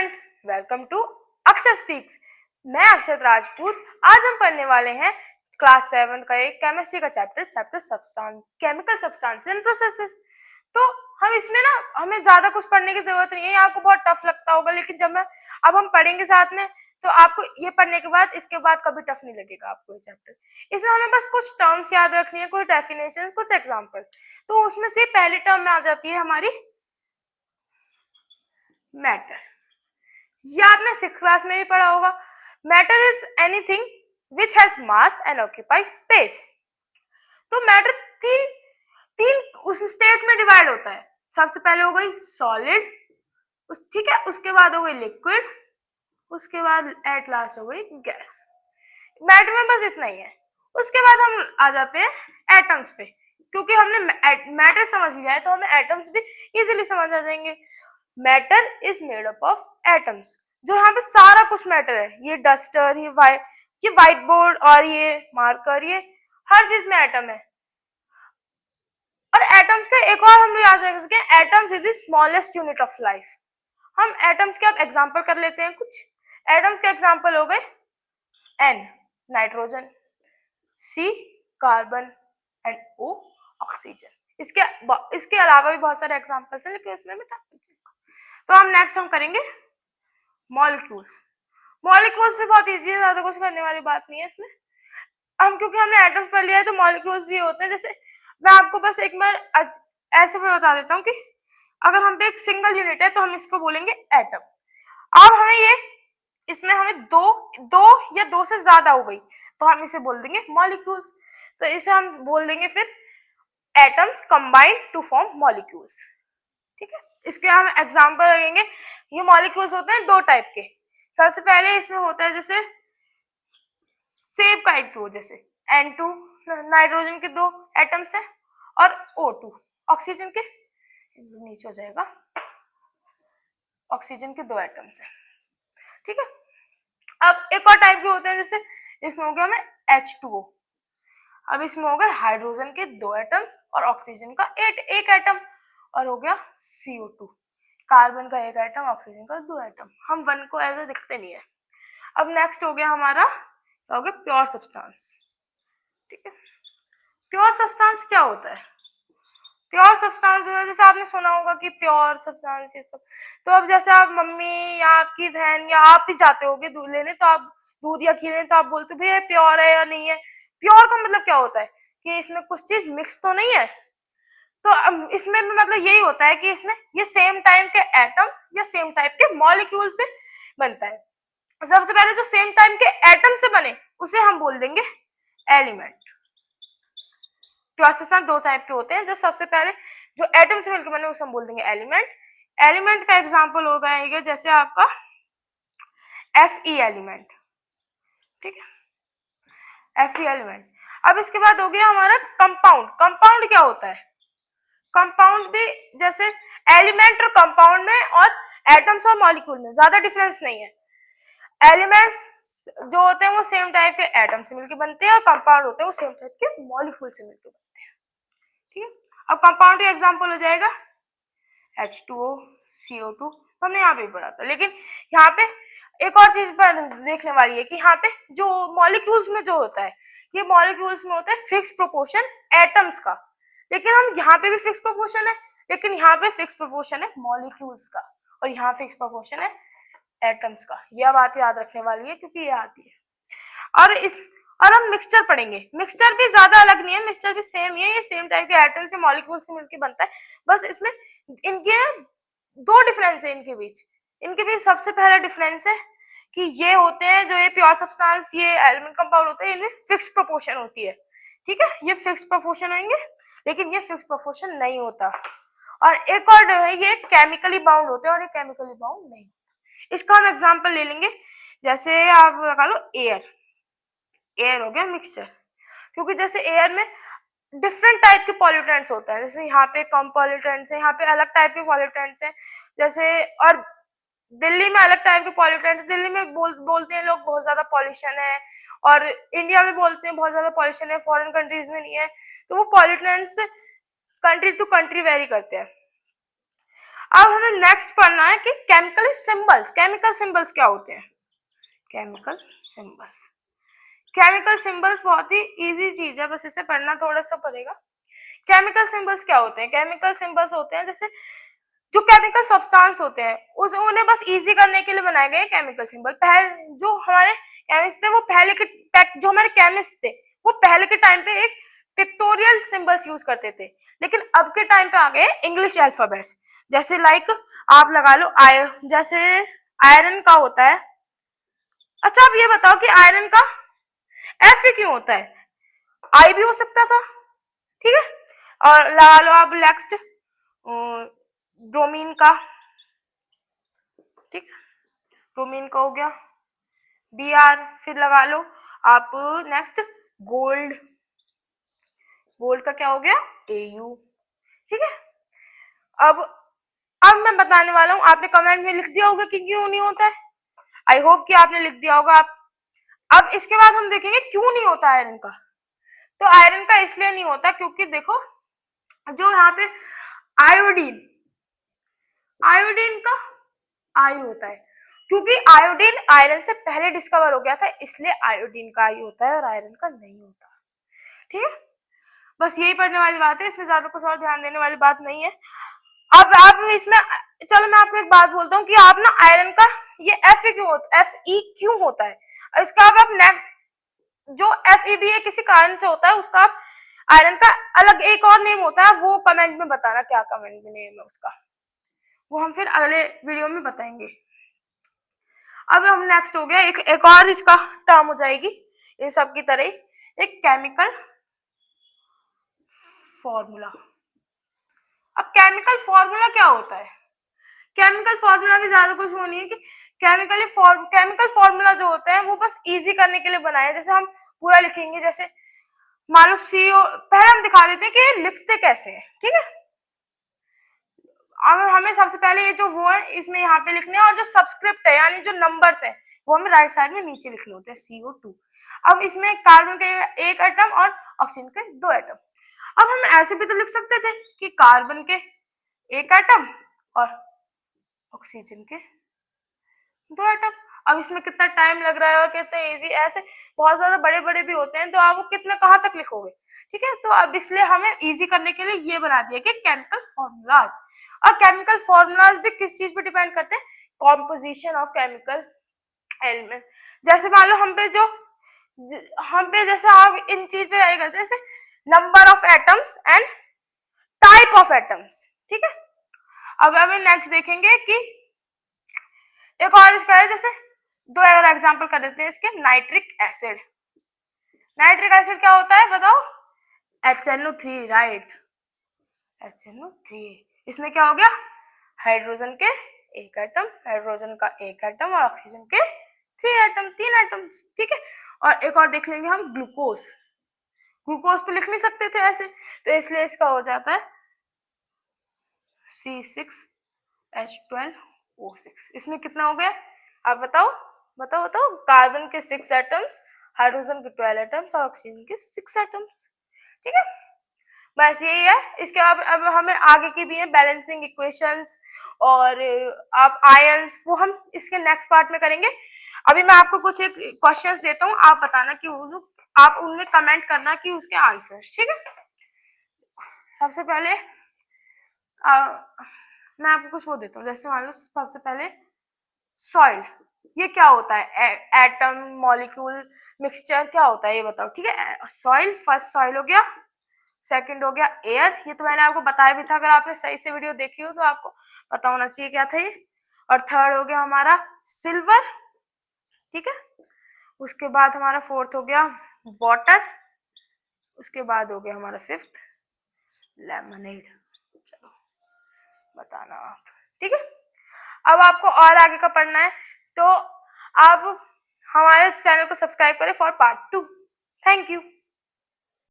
Friends, welcome to अक्षर speaks. मैं अक्षत राजपूत। आज हम पढ़ने वाले हैं क्लास 7 का एक केमिस्ट्री का chapter substance, chemical substances and processes. तो हम इसमें ना हमें ज्यादा कुछ पढ़ने की जरूरत नहीं है। आपको बहुत टफ लगता होगा, लेकिन जब हम पढ़ेंगे साथ में तो आपको ये पढ़ने के बाद इसके बाद कभी टफ नहीं लगेगा आपको ये चैप्टर। इसमें हमें बस कुछ टर्म्स याद रखनी है, कुछ डेफिनेशन, कुछ एग्जाम्पल। तो उसमें से पहली टर्म में आ जाती है हमारी मैटर। ये आपने 6th क्लास में भी पढ़ा होगा। Matter is anything which has mass and occupy space. तो मैटर तीन तीन उस स्टेट में डिवाइड होता है। सबसे पहले हो गई सॉलिड, ठीक है, उसके बाद हो गई लिक्विड, उसके बाद एट लास्ट हो गई गैस। मैटर में बस इतना ही है। उसके बाद हम आ जाते हैं एटम्स पे। क्योंकि हमने मैटर समझ लिया है तो हमें एटम्स भी इजीली समझ आ जाएंगे। Matter is made up of atoms. जो यहाँ पे सारा कुछ मैटर है, ये डस्टर, ये व्हाइट बोर्ड और ये मार्कर, ये हर चीज में एटम है। और एटम्स का एक और हम याद रख सकते हैं, atoms is the smallest unit of life. हम एटम्स के अब एग्जांपल कर लेते हैं कुछ। एटम्स के एग्जांपल हो गए N nitrogen, C carbon and O oxygen. इसके अलावा भी बहुत सारे एग्जांपल्स हैं, लेकिन उसमें भी तो हम करेंगे मॉलिक्यूल्स। मॉलिक्यूल्स भी बहुत इजी है, ज्यादा कुछ करने वाली बात नहीं है इसमें। क्योंकि हमने एटम्स पढ़ लिया है तो मॉलिक्यूल्स भी होते हैं। जैसे मैं आपको बस एक बार ऐसे भी बता देता हूँ कि अगर हम पे एक सिंगल यूनिट है तो हम इसको बोलेंगे एटम। अब हमें ये इसमें हमें दो या दो से ज्यादा हो गई तो हम इसे बोल देंगे मॉलिक्यूल्स। तो इसे हम बोल देंगे फिर atoms combined to form molecules. ठीक है, इसके हम एग्जांपल लगेंगे। ये मॉलिक्यूल्स होते हैं दो टाइप के। सबसे पहले इसमें होता है जैसे सेब का एक जैसे N2 नाइट्रोजन के दो एटम्स है और O2 ऑक्सीजन के, नीचे हो जाएगा, ऑक्सीजन के दो एटम्स है। ठीक है, अब एक और टाइप के होते हैं जैसे इसमें हो गया हमें H2O। अब इसमें हो गए हाइड्रोजन के दो एटम्स और ऑक्सीजन का एक एटम, और हो गया CO2 कार्बन का एक एटम, ऑक्सीजन का दो एटम। हम वन को ऐसे दिखते नहीं है। अब नेक्स्ट हो गया हमारा हो गया प्योर सब्सटेंस। ठीक है, प्योर सब्सटेंस क्या होता है? प्योर सब्सटेंस जैसे आपने सुना होगा कि प्योर सब्सटेंस ये सब। तो अब जैसे आप मम्मी या आपकी बहन या आप ही जाते होगे दूध लेने, तो आप दूध या खीर लेने तो आप बोलते हो भैया प्योर है या नहीं है। प्योर का मतलब क्या होता है कि इसमें कुछ चीज मिक्स तो नहीं है। तो अब इसमें भी मतलब यही होता है कि इसमें ये सेम टाइप के एटम या सेम टाइप के मॉलिक्यूल से बनता है। सबसे पहले जो सेम टाइप के एटम से बने उसे हम बोल देंगे एलिमेंट। प्योर सब्सटेंस दो टाइप के होते हैं। जो सबसे पहले जो एटम से मिलकर बने उसे हम बोल देंगे एलिमेंट। एलिमेंट का एग्जांपल हो गया जैसे आपका Fe एलिमेंट। ठीक है, Fe एलिमेंट। अब इसके बाद हो गया हमारा कंपाउंड। कंपाउंड क्या होता है? कंपाउंड भी जैसे एलिमेंट और कंपाउंड में और एटम्स और मॉलिक्यूल में ज्यादा डिफरेंस नहीं है। एलिमेंट्स जो होते हैं वो सेम टाइप के एटम से मिलकर बनते हैं और कंपाउंड होते हैं वो सेम टाइप के मॉलिक्यूल से मिलकर बनते हैं। ठीक है, अब कंपाउंड का एग्जांपल हो जाएगा H2O, CO2। तो हमने यहाँ पे पढ़ा था, लेकिन यहाँ पे एक और चीज पर देखने वाली है कि यहाँ पे जो मॉलिक्यूल्स में जो होता है, ये मॉलिक्यूल्स में होता है फिक्स प्रोपोर्शन एटम्स का। लेकिन हम यहाँ पे भी फिक्स प्रोपोर्शन है, लेकिन यहाँ पे फिक्स प्रोपोर्शन है मॉलिक्यूल्स का और यहाँ फिक्स प्रोपोर्शन है एटम्स का। यह बात याद रखने वाली है क्योंकि ये आती है। और हम मिक्सचर पढ़ेंगे। मिक्सचर भी ज्यादा अलग नहीं है, मिक्सचर भी सेम ही है। ये सेम टाइप के एटम से मॉलिक्यूल से मिलकर बनता है। बस इसमें इनके दो डिफरेंस है इनके बीच सबसे पहला डिफरेंस है कि ये होते हैं जो ये प्योर सब्सटेंस, ये एलिमेंट कंपाउंड होते हैं, इनमें फिक्स प्रोपोर्शन होती है। ठीक है, ये फिक्स प्रोपोर्शन होंगे, लेकिन ये फिक्स प्रोपोर्शन नहीं होता। और एक और है ये केमिकली बाउंड होते हैं और ये केमिकली बाउंड नहीं। इसका हम एग्जांपल ले लेंगे। जैसे आप लगा लो एयर हो गया मिक्सचर। क्योंकि जैसे एयर में डिफरेंट टाइप के पॉल्यूटेंट्स होते हैं। जैसे यहाँ पे कम पॉल्यूटेंट्स है, यहाँ पे अलग टाइप के पॉल्यूटेंट्स हैं। जैसे और दिल्ली में अलग टाइप के पॉल्यूटेंट्स। दिल्ली में बोलते हैं लोग बहुत ज्यादा पॉल्यूशन है, और इंडिया में बोलते हैं बहुत ज्यादा पॉल्यूशन है, फॉरेन कंट्रीज में नहीं है। तो वो pollutants country to country vary करते हैं। अब हमें नेक्स्ट पढ़ना है कि केमिकल सिंबल्स। केमिकल सिंबल्स क्या होते हैं? केमिकल सिंबल्स, केमिकल सिंबल्स बहुत ही इजी चीज है, बस इसे पढ़ना थोड़ा सा पड़ेगा। केमिकल सिंबल्स क्या होते हैं? केमिकल सिंबल्स होते हैं जैसे जो केमिकल सब्सटेंस होते हैं उस उन्हें बस इजी करने के लिए बनाए गए केमिकल सिंबल। पहले जो हमारे केमिस्ट थे वो पहले के जो हमारे केमिस्ट थे वो पहले के टाइम पे एक पिक्टोरियल सिंबल्स यूज करते थे, लेकिन अब के टाइम पे आ गए इंग्लिश अल्फाबेट्स। जैसे लाइक आप लगा लो जैसे आयरन का होता है। अच्छा आप ये बताओ कि आयरन का एफ क्यों होता है? आई भी हो सकता था, ठीक है। और लगा लो आप नेक्स्ट ब्रोमीन का, ठीक, ब्रोमीन का हो गया बी आर। फिर लगा लो आप नेक्स्ट गोल्ड, गोल्ड का क्या हो गया ए यू, ठीक है। अब अब मैं बताने वाला हूं, आपने कमेंट में लिख दिया होगा कि क्यों नहीं होता है। आई होप कि आपने लिख दिया होगा। आप अब इसके बाद हम देखेंगे क्यों नहीं होता आयरन का। तो आयरन का इसलिए नहीं होता क्योंकि देखो जो यहाँ पे आयोडीन, आयोडीन का आई होता है, क्योंकि आयोडीन आयरन से पहले डिस्कवर हो गया था, इसलिए आयोडीन का आई होता है और आयरन का नहीं होता, ठीक है। बस यही पढ़ने वाली बात है, इसमें ज्यादा कुछ और ध्यान देने वाली बात नहीं है। अब आप इसमें चलो मैं आपको एक बात बोलता हूँ कि आप ना आयरन का ये एफ क्यों होता, एफ ई क्यों होता है, इसका आप जो एफ ई बी किसी कारण से होता है उसका आप आयरन का अलग एक और नेम होता है, वो कमेंट में बताना क्या कमेंट में नेम है उसका, वो हम फिर अगले वीडियो में बताएंगे। अब हम नेक्स्ट हो गया एक और इसका टर्म हो जाएगी इन सब की तरह एक केमिकल फॉर्मूला। अब केमिकल फॉर्मूला क्या होता है? केमिकल फॉर्मूला भी ज्यादा कुछ वो नहीं है कि केमिकल फॉर्मूला जो होते हैं वो बस इजी करने के लिए बनाए। जैसे हम पूरा लिखेंगे, जैसे मान लो सीओ, पहले हम दिखा देते हैं कि लिखते कैसे हैं, ठीक है। अब हमें सबसे पहले ये जो वो है इसमें यहाँ पे लिखने हैं, और जो सब्सक्रिप्ट है यानी जो नंबर्स है वो हमें राइट साइड में नीचे लिखने होते हैं CO2। अब इसमें कार्बन के एक एटम और ऑक्सीजन के 2 एटम। अब हम ऐसे भी तो लिख सकते थे कि कार्बन के एक एटम और ऑक्सीजन के 2 एटम। अब इसमें कितना टाइम लग रहा है और कितना इजी, ऐसे बहुत ज्यादा बड़े बड़े भी होते हैं तो आप वो कितना कहाँ तक लिखोगे, ठीक है। तो अब इसलिए हमें इजी करने के लिए ये बना दिया कि केमिकल फॉर्मूलाज। और केमिकल फॉर्मूलाज भी किस चीज पे डिपेंड करते हैं? Composition of chemical element. जैसे मान लो हम पे जैसे आप इन चीज पे वैरी करते हैं, जैसे number of atoms and type of atoms, ठीक है। अब हमें नेक्स्ट देखेंगे कि एक और इसका है, जैसे 2 और एग्जांपल कर देते हैं इसके। नाइट्रिक एसिड, नाइट्रिक एसिड क्या होता है बताओ? HNO3, right, HNO3। इसमें क्या हो गया? हाइड्रोजन के एक एटम, हाइड्रोजन का एक एटम और ऑक्सीजन के 3 एटम, ठीक है। और एक और देख लेंगे हम ग्लूकोज। ग्लूकोज तो लिख नहीं सकते थे ऐसे, तो इसलिए इसका हो जाता है C6H12O6। इसमें कितना हो गया आप बताओ, बताओ बताओ। कार्बन के 6 एटम्स, हाइड्रोजन के 12 एटम्स और ऑक्सीजन के 6 एटम्स, ठीक है। बस यही है। इसके अब हमें आगे की भी है बैलेंसिंग इक्वेशंस और आप आयंस, वो हम इसके नेक्स्ट पार्ट में करेंगे। अभी मैं आपको कुछ एक क्वेश्चंस देता हूँ, आप बताना कि आप उनमें कमेंट करना कि उसके आंसर्स, ठीक है। सबसे पहले मैं आपको कुछ वो देता हूँ, जैसे मान लो सबसे पहले सॉइल, ये क्या होता है? एटम, मॉलिक्यूल, मिक्सचर, क्या होता है ये बताओ, ठीक है। सॉइल, फर्स्ट सॉइल हो गया, सेकंड हो गया एयर, ये तो मैंने आपको बताया भी था, अगर आपने सही से वीडियो देखी हो तो आपको पता होना चाहिए क्या था ये। और थर्ड हो गया हमारा सिल्वर, ठीक है। उसके बाद हमारा फोर्थ हो गया वाटर, उसके बाद हो गया हमारा फिफ्थ लेमनेड। चलो बताना आप, ठीक है। अब आपको और आगे का पढ़ना है तो आप हमारे चैनल को सब्सक्राइब करें फॉर पार्ट 2। Thank you.